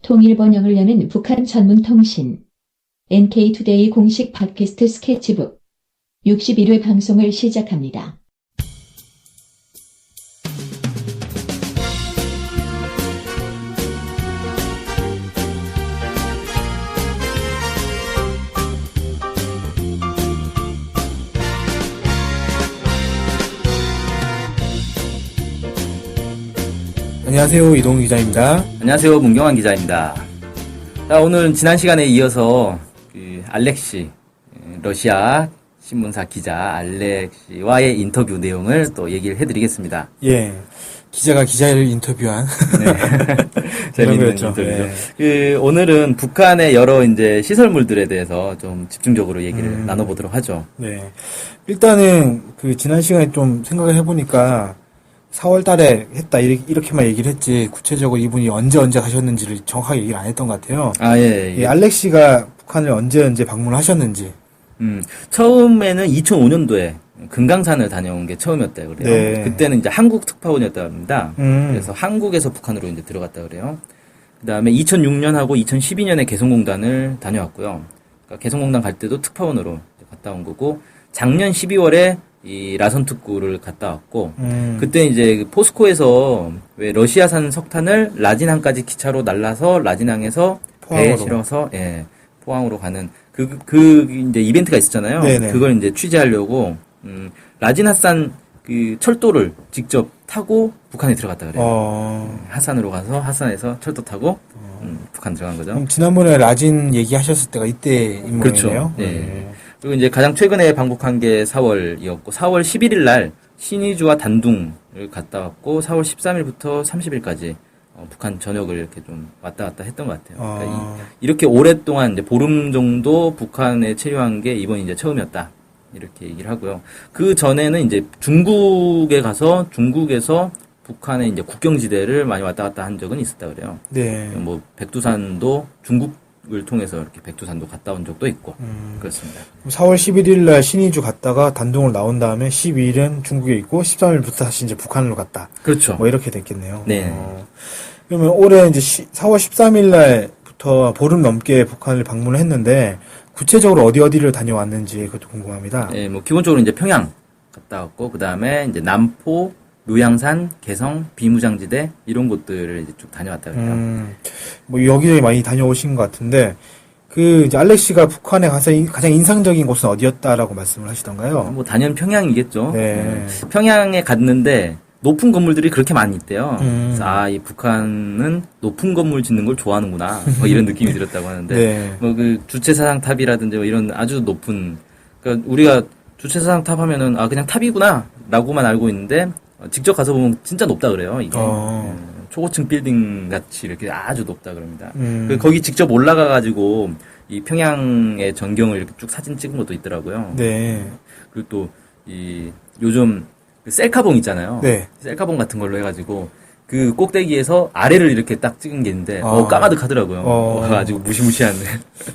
통일 번영을 여는 북한 전문 통신 NK투데이 공식 팟캐스트 스케치북 61회 방송을 시작합니다. 안녕하세요. 이동훈 기자입니다. 안녕하세요. 문경환 기자입니다. 자, 오늘 지난 시간에 이어서 알렉시, 러시아 신문사 기자 알렉시와의 인터뷰 내용을 또 얘기를 해드리겠습니다. 예, 기자가 기자를 인터뷰한 네. 재밌는 인터뷰죠. 예. 오늘은 북한의 여러 이제 시설물들에 대해서 좀 집중적으로 얘기를 나눠보도록 하죠. 네, 일단은 지난 시간에 좀 생각을 해보니까 4월 달에 했다 이렇게만 얘기를 했지 구체적으로 이분이 언제 가셨는지를 정확하게 얘기를 안 했던 것 같아요. 아, 예. 예, 알렉시가 북한을 언제 방문을 하셨는지. 처음에는 2005년도에 금강산을 다녀온 게 처음이었다 그래요. 네. 그때는 이제 한국 특파원이었다고 합니다. 그래서 한국에서 북한으로 이제 들어갔다 그래요. 그 다음에 2006년하고 2012년에 개성공단을 다녀왔고요. 그러니까 개성공단 갈 때도 특파원으로 갔다 온 거고, 작년 12월에 이 라선 특구를 갔다 왔고, 그때 이제 포스코에서 왜 러시아산 석탄을 라진항까지 기차로 날라서 라진항에서 배에 실어서 포항으로 가는 이제 이벤트가 있었잖아요. 네네. 그걸 이제 취재하려고 라진하산 철도를 직접 타고 북한에 들어갔다 그래요. 하산으로 가서 하산에서 철도 타고 북한 들어간 거죠. 그럼 지난번에 라진 얘기하셨을 때가 이때 인물이네요. 그렇죠. 네. 그리고 이제 가장 최근에 방북한 게 4월이었고, 4월 11일 날 신의주와 단둥을 갔다 왔고, 4월 13일부터 30일까지 북한 전역을 이렇게 좀 왔다 갔다 했던 것 같아요. 그러니까 이렇게 오랫동안 이제 보름 정도 북한에 체류한 게 이번이 이제 처음이었다. 이렇게 얘기를 하고요. 그 전에는 이제 중국에 가서 중국에서 북한의 이제 국경지대를 많이 왔다 갔다 한 적은 있었다 그래요. 네. 뭐 백두산도 중국을 통해서 이렇게 백두산도 갔다 온 적도 있고 그렇습니다. 4월 11일 날 신의주 갔다가 단둥을 나온 다음에 12일은 중국에 있고 13일부터 다시 이제 북한으로 갔다. 그렇죠. 뭐 이렇게 됐겠네요. 네. 그러면 올해 이제 4월 13일 날부터 보름 넘게 북한을 방문을 했는데 구체적으로 어디를 다녀왔는지 그것도 궁금합니다. 네, 뭐 기본적으로 이제 평양 갔다 왔고, 그 다음에 이제 남포, 묘양산, 개성, 비무장지대 이런 곳들을 이제 쭉 다녀왔다 그래요. 뭐 여기저기 많이 다녀오신 것 같은데 이제 알렉시가 북한에 가서 가장 인상적인 곳은 어디였다라고 말씀을 하시던가요? 뭐 단연 평양이겠죠. 네. 평양에 갔는데 높은 건물들이 그렇게 많이 있대요. 그래서 이 북한은 높은 건물 짓는 걸 좋아하는구나. 뭐 이런 느낌이 들었다고 하는데, 네. 뭐 주체사상탑이라든지 뭐 이런 아주 높은, 그러니까 우리가 주체사상탑 하면은 그냥 탑이구나라고만 알고 있는데 직접 가서 보면 진짜 높다 그래요. 이게 초고층 빌딩 같이 이렇게 아주 높다 그럽니다. 거기 직접 올라가 가지고 이 평양의 전경을 이렇게 쭉 사진 찍은 것도 있더라고요. 네. 그리고 또 요즘 셀카봉 있잖아요. 네. 셀카봉 같은 걸로 해가지고 그 꼭대기에서 아래를 이렇게 딱 찍은 게 있는데 까마득하더라고요. 아주 무시무시한.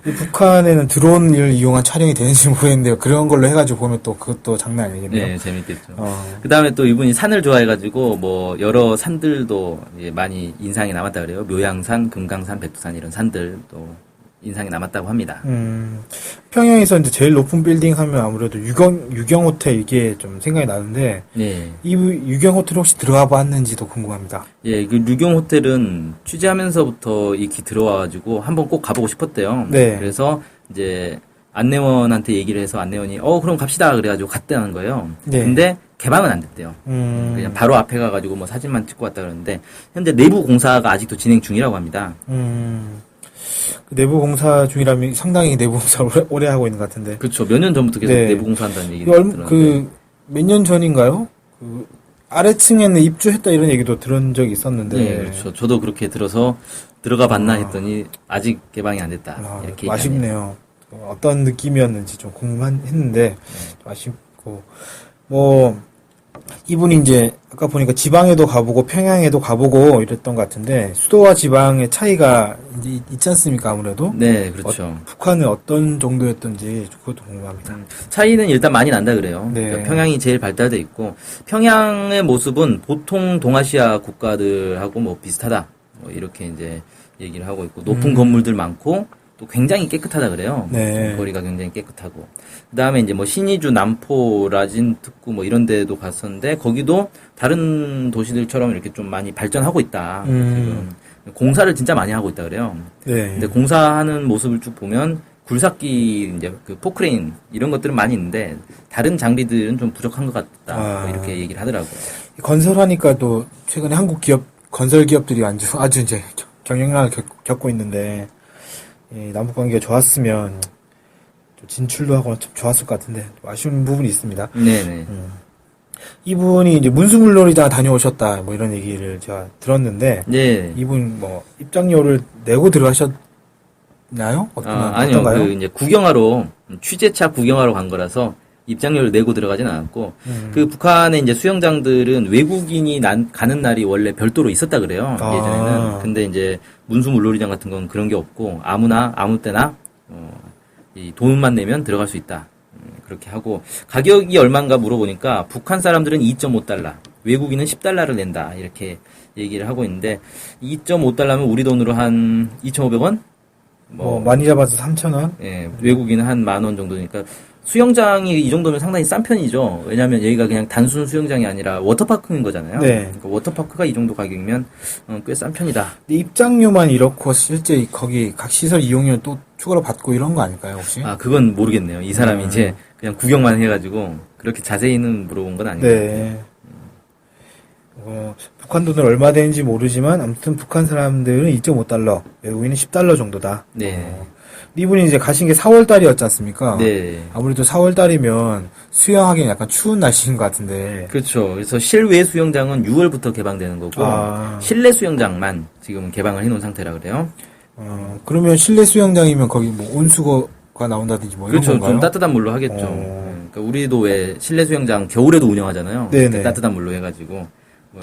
북한에는 드론을 이용한 촬영이 되는지 모르겠는데요. 그런 걸로 해가지고 보면 또 그것도 장난 아니겠네요. 네, 재밌겠죠. 그 다음에 또 이분이 산을 좋아해가지고 뭐 여러 산들도 많이 인상이 남았다 그래요. 묘양산, 금강산, 백두산 이런 산들도 인상이 남았다고 합니다. 평양에서 이제 제일 높은 빌딩 하면 아무래도 유경 호텔 이게 좀 생각이 나는데, 네. 이 유경 호텔 혹시 들어가 봤는지도 궁금합니다. 예, 그 류경 호텔은 취재하면서부터 익히 들어와가지고 한번 꼭 가보고 싶었대요. 네. 그래서 이제 안내원한테 얘기를 해서 안내원이 그럼 갑시다 그래가지고 갔다는 거예요. 네. 근데 개방은 안 됐대요. 그냥 바로 앞에 가가지고 뭐 사진만 찍고 왔다 그러는데 현재 내부 공사가 아직도 진행 중이라고 합니다. 내부 공사 중이라면 상당히 내부 공사를 오래 하고 있는 것 같은데. 그렇죠. 몇 년 전부터 계속 네. 내부 공사한다는 얘기를 들었는데. 몇 년 전인가요? 아래층에는 입주했다 이런 얘기도 들은 적이 있었는데. 네, 그렇죠. 저도 그렇게 들어서 들어가 봤나 했더니 아직 개방이 안 됐다. 이렇게 아쉽네요. 어떤 느낌이었는지 좀 궁금했는데 좀 아쉽고 뭐 이분이 이제 아까 보니까 지방에도 가보고 평양에도 가보고 이랬던 것 같은데 수도와 지방의 차이가 이제 있지 않습니까 아무래도? 네, 그렇죠. 북한은 어떤 정도였던지 그것도 궁금합니다. 차이는 일단 많이 난다 그래요. 네. 그러니까 평양이 제일 발달돼 있고 평양의 모습은 보통 동아시아 국가들하고 뭐 비슷하다. 뭐 이렇게 이제 얘기를 하고 있고 높은 건물들 많고 또 굉장히 깨끗하다 그래요. 네. 거리가 굉장히 깨끗하고 그다음에 이제 뭐 신의주, 남포, 라진, 특구 뭐 이런 데도 갔었는데 거기도 다른 도시들처럼 이렇게 좀 많이 발전하고 있다. 지금 공사를 진짜 많이 하고 있다 그래요. 네. 근데 공사하는 모습을 쭉 보면 굴삭기 이제 그 포크레인 이런 것들은 많이 있는데 다른 장비들은 좀 부족한 것 같다. 뭐 이렇게 얘기를 하더라고요. 건설하니까 또 최근에 한국 기업 건설 기업들이 아주 이제 경영난을 겪고 있는데 남북 관계가 좋았으면 좀 진출도 하고 참 좋았을 것 같은데 아쉬운 부분이 있습니다. 네네. 이분이 이제 문수물놀이장 다녀오셨다 뭐 이런 얘기를 제가 들었는데 네. 이분 뭐 입장료를 내고 들어가셨나요? 아니요. 어떤가요? 그 이제 구경하러 취재차 구경하러 간 거라서 입장료를 내고 들어가진 않았고 그 북한의 이제 수영장들은 외국인이 가는 날이 원래 별도로 있었다 그래요. 예전에는. 근데 이제 문수물놀이장 같은 건 그런 게 없고 아무나 아무 때나 이 돈만 내면 들어갈 수 있다. 그렇게 하고 가격이 얼마인가 물어보니까 북한 사람들은 2.5달러, 외국인은 10달러를 낸다. 이렇게 얘기를 하고 있는데 2.5달러면 우리 돈으로 한 2,500원? 뭐 많이 잡아서 3,000원? 예, 외국인은 한 10,000원 정도니까 수영장이 이 정도면 상당히 싼 편이죠. 왜냐하면 여기가 그냥 단순 수영장이 아니라 워터파크인 거잖아요. 네. 그러니까 워터파크가 이 정도 가격이면 꽤 싼 편이다. 근데 입장료만 이렇고 실제 거기 각 시설 이용료 또 추가로 받고 이런 거 아닐까요 혹시? 그건 모르겠네요. 이 사람이 이제 그냥 구경만 해가지고 그렇게 자세히는 물어본 건 아닌 것 같아요. 네. 북한 돈을 얼마 되는지 모르지만 아무튼 북한 사람들은 2.5달러, 외국인은 10달러 정도다. 네. 이분이 이제 가신 게 4월 달이었지 않습니까? 네. 아무래도 4월 달이면 수영하기엔 약간 추운 날씨인 것 같은데. 그렇죠. 그래서 실외 수영장은 6월부터 개방되는 거고 실내 수영장만 지금 개방을 해놓은 상태라 그래요. 그러면 실내 수영장이면 거기 뭐 온수거가 나온다든지 뭐 이런 그렇죠. 건가요? 좀 따뜻한 물로 하겠죠. 그러니까 우리도 왜 실내 수영장 겨울에도 운영하잖아요. 네네. 따뜻한 물로 해가지고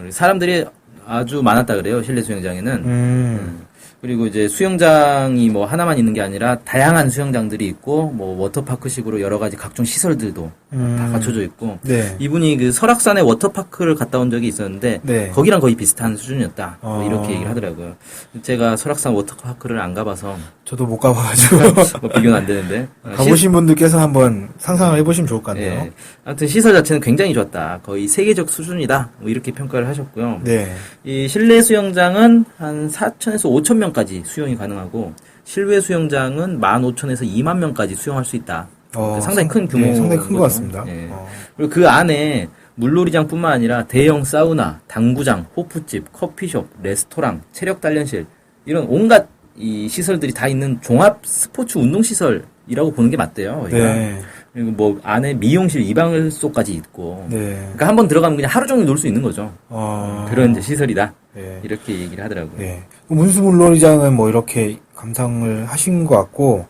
사람들이 아주 많았다 그래요. 실내 수영장에는. 그리고 이제 수영장이 뭐 하나만 있는 게 아니라 다양한 수영장들이 있고 뭐 워터파크식으로 여러 가지 각종 시설들도 다 갖춰져 있고 네. 이분이 그 설악산에 워터파크를 갔다 온 적이 있었는데 네. 거기랑 거의 비슷한 수준이었다. 뭐 이렇게 얘기를 하더라고요. 제가 설악산 워터파크를 안 가봐서 저도 못 가봐가지고 뭐 비교는 안 되는데 가보신 분들께서 한번 상상을 해보시면 좋을 것 같네요. 네. 아무튼 시설 자체는 굉장히 좋았다. 거의 세계적 수준이다. 뭐 이렇게 평가를 하셨고요. 네. 이 실내 수영장은 한 4,000에서 5,000명까지 수영이 가능하고 실외 수영장은 15,000에서 2만 명까지 수영할 수 있다. 상당히 큰 규모. 네, 상당히 큰 것 같습니다. 네. 그리고 그 안에 물놀이장뿐만 아니라 대형 사우나, 당구장, 호프집, 커피숍, 레스토랑, 체력 단련실 이런 온갖 이 시설들이 다 있는 종합 스포츠 운동 시설이라고 보는 게 맞대요. 네. 그리고 뭐 안에 미용실, 이발소까지 있고. 네. 그러니까 한번 들어가면 그냥 하루 종일 놀 수 있는 거죠. 그런 이제 시설이다. 네. 이렇게 얘기를 하더라고요. 네. 문수물놀이장은 뭐 이렇게 감상을 하신 것 같고,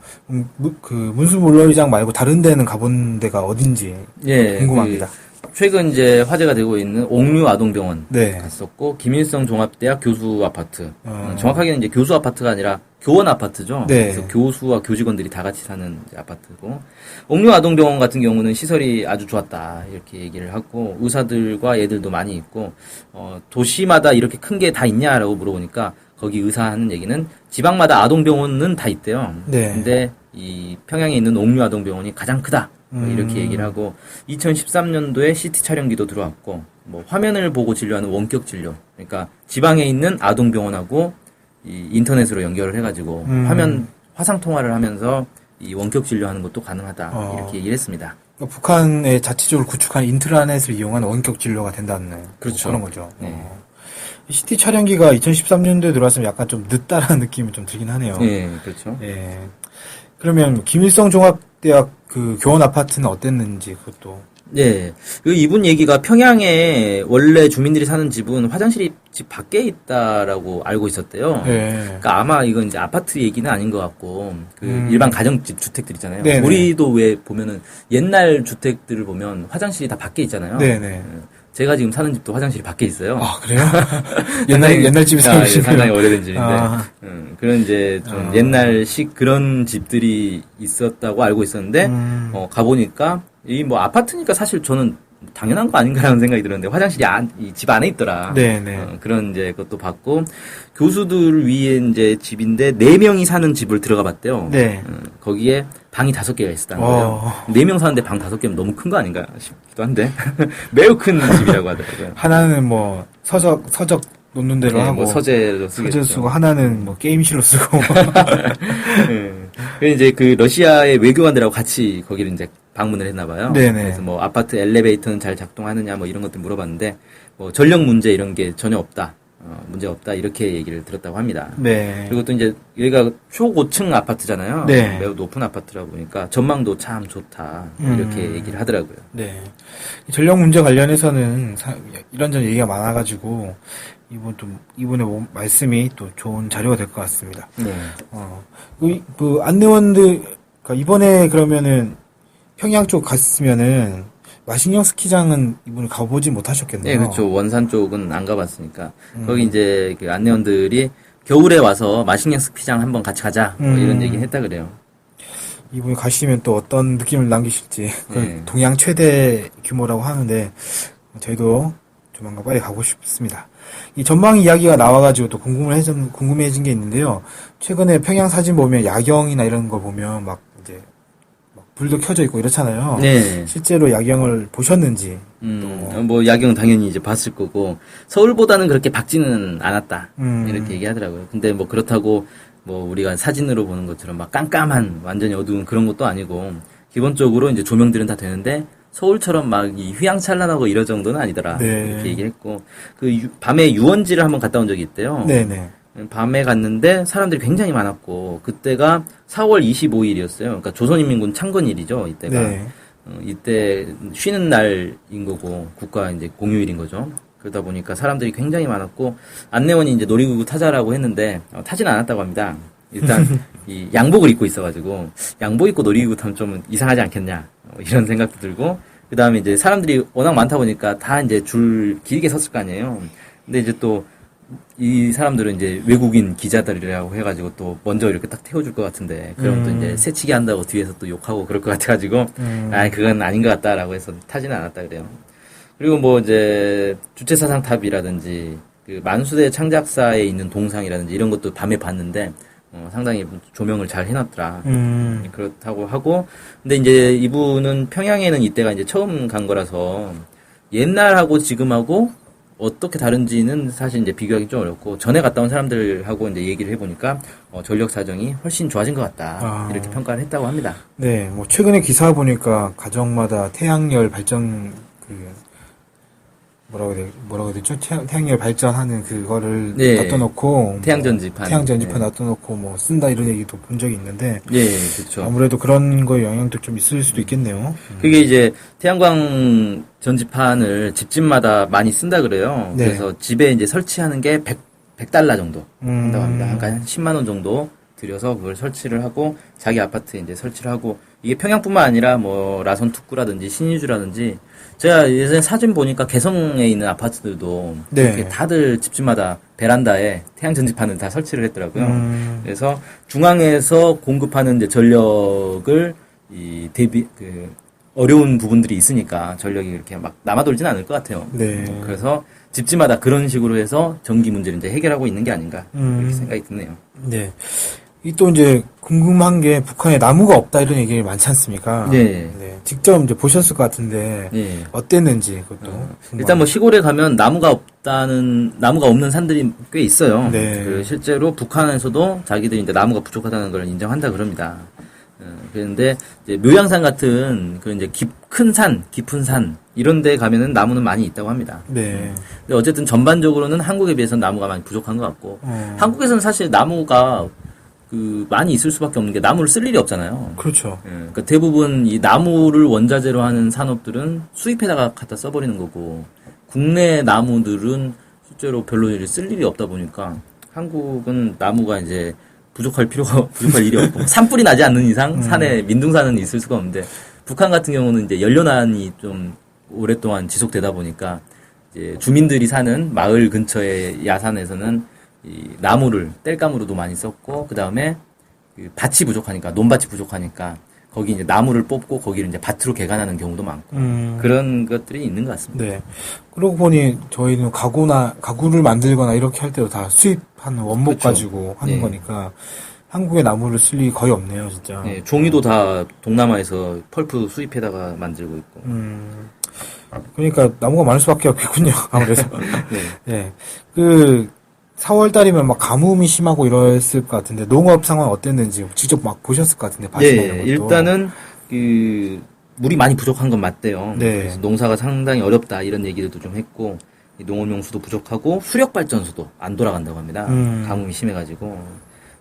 그 문수물놀이장 말고 다른 데는 가본 데가 어딘지 궁금합니다. 최근 이제 화제가 되고 있는 옥류 아동병원 네. 갔었고 김일성 종합대학 교수 아파트. 정확하게는 이제 교수 아파트가 아니라 교원 아파트죠. 네. 그래서 교수와 교직원들이 다 같이 사는 아파트고 옥류 아동병원 같은 경우는 시설이 아주 좋았다 이렇게 얘기를 하고 의사들과 애들도 많이 있고 도시마다 이렇게 큰 게 다 있냐라고 물어보니까 거기 의사 하는 얘기는 지방마다 아동병원은 다 있대요. 네. 근데 이 평양에 있는 옥류 아동병원이 가장 크다. 뭐 이렇게 얘기를 하고 2013년도에 CT 촬영기도 들어왔고 뭐 화면을 보고 진료하는 원격 진료 그러니까 지방에 있는 아동병원하고 이 인터넷으로 연결을 해가지고 화면 화상 통화를 하면서 이 원격 진료하는 것도 가능하다 이렇게 얘기를 했습니다. 그러니까 북한의 자체적으로 구축한 인트라넷을 이용한 원격 진료가 된다는 그렇죠. 그런 거죠. 네. CT 촬영기가 2013년도에 들어왔으면 약간 좀 늦다라는 느낌이 좀 들긴 하네요. 네, 그렇죠. 예. 그러면 김일성 종합대학 그 교원 아파트는 어땠는지 그것도. 네. 그 이분 얘기가 평양에 원래 주민들이 사는 집은 화장실이 집 밖에 있다라고 알고 있었대요. 네. 그러니까 아마 이건 이제 아파트 얘기는 아닌 것 같고 그 일반 가정집 주택들 있잖아요. 네네. 우리도 왜 보면은 옛날 주택들을 보면 화장실이 다 밖에 있잖아요. 네네. 제가 지금 사는 집도 화장실이 밖에 있어요. 아, 그래요? 옛날 집이 예, 상당히 오래된 집인데. 그런 이제 좀 옛날식 그런 집들이 있었다고 알고 있었는데, 가보니까, 이 뭐 아파트니까 사실 저는 당연한 거 아닌가라는 생각이 들었는데 화장실이 이 집 안에 있더라. 네네. 그런 이제 것도 봤고 교수들 위에 이제 집인데 4명이 사는 집을 들어가 봤대요. 네. 거기에 방이 5개가 있었다는 거예요. 4명 사는데 방 5개면 너무 큰 거 아닌가 싶기도 한데 매우 큰 집이라고 하더라고요. 하나는 뭐 서적 놓는 대로 하고 뭐 서재로 쓰고 하나는 뭐 게임실로 쓰고. 그래서 이제 그 러시아의 외교관들하고 같이 거기를 이제 방문을 했나 봐요. 네네. 그래서 뭐 아파트 엘리베이터는 잘 작동하느냐 뭐 이런 것들 물어봤는데 뭐 전력 문제 이런 게 전혀 없다. 문제 없다 이렇게 얘기를 들었다고 합니다. 네. 그리고 또 이제 여기가 초고층 아파트잖아요. 네. 매우 높은 아파트라 보니까 전망도 참 좋다 이렇게 얘기를 하더라고요. 네. 전력 문제 관련해서는 이런저런 얘기가 많아가지고 이분의 말씀이 또 좋은 자료가 될 것 같습니다. 네. 그 안내원들 그러니까 이번에 그러면은 평양 쪽 갔으면은 마신령 스키장은 이분이 가보지 못하셨겠네요. 네, 그렇죠. 원산 쪽은 안 가봤으니까 거기 이제 그 안내원들이 겨울에 와서 마식령 스키장 한번 같이 가자 뭐 이런 얘기 했다 그래요. 이분이 가시면 또 어떤 느낌을 남기실지 네. 동양 최대 규모라고 하는데 저희도 조만간 빨리 가고 싶습니다. 이 전망 이야기가 나와가지고 또 궁금해진 게 있는데요. 최근에 평양 사진 보면 야경이나 이런 거 보면 막 이제 불도 켜져 있고 이렇잖아요. 네. 실제로 야경을 보셨는지. 뭐 야경 당연히 이제 봤을 거고 서울보다는 그렇게 밝지는 않았다 이렇게 얘기하더라고요. 근데 뭐 그렇다고 뭐 우리가 사진으로 보는 것처럼 막 깜깜한 완전히 어두운 그런 것도 아니고 기본적으로 이제 조명들은 다 되는데 서울처럼 막 이 휘황찬란하고 이럴 정도는 아니더라. 네. 이렇게 얘기했고 밤에 유원지를 한번 갔다 온 적이 있대요. 네네. 밤에 갔는데 사람들이 굉장히 많았고 그때가 4월 25일이었어요. 그러니까 조선인민군 창건일이죠. 이때가. 네. 이때 쉬는 날인 거고 국가 이제 공휴일인 거죠. 그러다 보니까 사람들이 굉장히 많았고 안내원이 이제 놀이기구 타자라고 했는데 타지는 않았다고 합니다. 일단 이 양복을 입고 있어가지고 양복 입고 놀이기구 타면 좀 이상하지 않겠냐 이런 생각도 들고 그 다음에 이제 사람들이 워낙 많다 보니까 다 이제 줄 길게 섰을 거 아니에요. 근데 이제 또 이 사람들은 이제 외국인 기자들이라고 해가지고 또 먼저 이렇게 딱 태워줄 것 같은데 그럼 또 이제 새치기 한다고 뒤에서 또 욕하고 그럴 것 같아가지고 그건 아닌 것 같다라고 해서 타지는 않았다 그래요. 그리고 뭐 이제 주체사상탑이라든지 그 만수대 창작사에 있는 동상이라든지 이런 것도 밤에 봤는데 상당히 조명을 잘 해놨더라. 그렇다고 하고 근데 이제 이분은 평양에는 이때가 이제 처음 간 거라서 옛날하고 지금하고 어떻게 다른지는 사실 이제 비교하기 좀 어렵고 전에 갔다 온 사람들하고 이제 얘기를 해보니까 전력 사정이 훨씬 좋아진 것 같다 이렇게 평가를 했다고 합니다. 네, 뭐 최근에 기사 보니까 가정마다 태양열 발전 뭐라고 해야 되죠? 태양열 발전하는 그거를 네. 놔둬놓고 태양전지판 네. 놔둬놓고 뭐 쓴다 이런 얘기도 본 적이 있는데 네, 그렇죠. 아무래도 그런 거에 영향도 좀 있을 수도 있겠네요. 그게 이제 태양광 전지판을 집집마다 많이 쓴다 그래요. 네. 그래서 집에 이제 설치하는 게 100달러 정도 한다고 합니다. 그러니까 한 10만 원 정도 들여서 그걸 설치를 하고 자기 아파트에 이제 설치를 하고 이게 평양뿐만 아니라 뭐 라선 특구라든지 신의주라든지 제가 예전에 사진 보니까 개성에 있는 아파트들도 네. 이렇게 다들 집집마다 베란다에 태양 전지판을 다 설치를 했더라고요. 그래서 중앙에서 공급하는 이제 전력을 어려운 부분들이 있으니까 전력이 이렇게 막 남아돌지는 않을 것 같아요. 네. 그래서 집집마다 그런 식으로 해서 전기 문제를 이제 해결하고 있는 게 아닌가 이렇게 생각이 드네요. 네. 이 또 이제 궁금한 게 북한에 나무가 없다 이런 얘기 많지 않습니까? 네. 네. 직접 이제 보셨을 것 같은데 네. 어땠는지 그것도 일단 뭐 시골에 가면 나무가 없는 산들이 꽤 있어요. 네. 실제로 북한에서도 자기들이 이제 나무가 부족하다는 걸 인정한다 그럽니다. 그런데 이제 묘양산 같은 그 이제 깊은 산 이런 데 가면은 나무는 많이 있다고 합니다. 네. 근데 어쨌든 전반적으로는 한국에 비해서는 나무가 많이 부족한 것 같고 한국에서는 사실 나무가 많이 있을 수밖에 없는 게 나무를 쓸 일이 없잖아요. 그렇죠. 그러니까 대부분 이 나무를 원자재로 하는 산업들은 수입해다가 갖다 써버리는 거고 국내 나무들은 실제로 별로 쓸 일이 없다 보니까 한국은 나무가 이제 부족할 일이 없고 산불이 나지 않는 이상 산에 민둥산은 있을 수가 없는데 북한 같은 경우는 이제 연료난이 좀 오랫동안 지속되다 보니까 이제 주민들이 사는 마을 근처의 야산에서는 이 나무를 땔감으로도 많이 썼고 그 다음에 밭이 부족하니까 논밭이 부족하니까 거기 이제 나무를 뽑고 거기를 이제 밭으로 개간하는 경우도 많고 그런 것들이 있는 것 같습니다. 네. 그러고 보니 저희는 가구를 만들거나 이렇게 할 때도 다 수입하는 원목 그렇죠. 가지고 하는 네. 거니까 한국의 나무를 쓸 일이 거의 없네요, 진짜. 네, 종이도 다 동남아에서 펄프 수입해다가 만들고 있고. 그러니까 나무가 많을 수밖에 없겠군요, 아무래도. 네. 네. 4월 달이면 막 가뭄이 심하고 이랬을 것 같은데 농업 상황 어땠는지 직접 막 보셨을 것 같은데 밭이나 이런 것도. 일단은 물이 많이 부족한 건 맞대요. 네. 그래서 농사가 상당히 어렵다 이런 얘기들도 좀 했고 농업용수도 부족하고 수력 발전소도 안 돌아간다고 합니다. 가뭄이 심해가지고.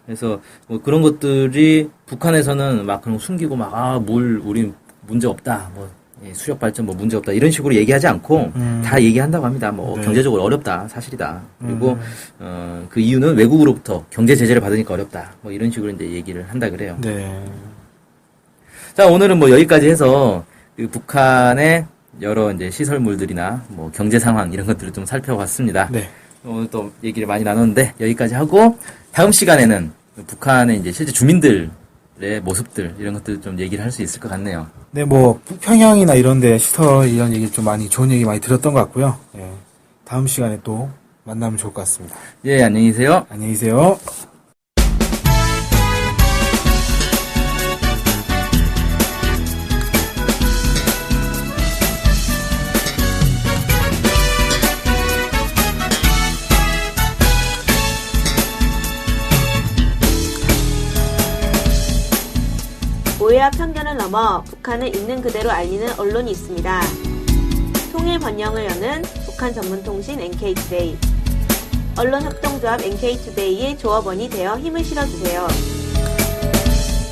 그래서 뭐 그런 것들이 북한에서는 막 그런 거 숨기고 물 우리 문제 없다. 수력 발전 문제 없다 이런 식으로 얘기하지 않고 다 얘기한다고 합니다. 네. 경제적으로 어렵다 사실이다. 그리고 그 이유는 외국으로부터 경제 제재를 받으니까 어렵다. 이런 식으로 이제 얘기를 한다 그래요. 네. 자 오늘은 여기까지 해서 그 북한의 여러 이제 시설물들이나 경제 상황 이런 것들을 좀 살펴봤습니다. 네. 오늘 또 얘기를 많이 나눴는데 여기까지 하고 다음 시간에는 북한의 이제 실제 주민들의 모습들 이런 것들 좀 얘기를 할 수 있을 것 같네요. 네, 북평양이나 이런데 시설 이런 얘기 좀 좋은 얘기 많이 들었던 것 같고요. 예, 다음 시간에 또 만나면 좋을 것 같습니다. 예, 안녕히 계세요. 안녕히 계세요. 오해와 편견을 넘어 북한을 있는 그대로 알리는 언론이 있습니다. 통일 번영을 여는 북한 전문통신 NK투데이. 언론협동조합 NK투데이의 조합원이 되어 힘을 실어주세요.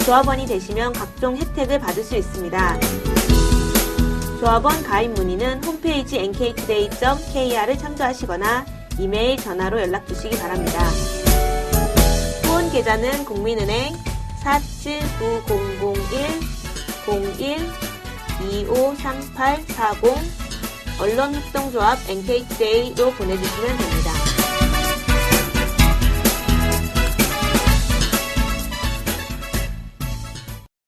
조합원이 되시면 각종 혜택을 받을 수 있습니다. 조합원 가입 문의는 홈페이지 nktoday.kr을 참조하시거나 이메일, 전화로 연락 주시기 바랍니다. 후원 계좌는 국민은행 479001-01-253840 언론협동조합 NK투데이로 보내주시면 됩니다.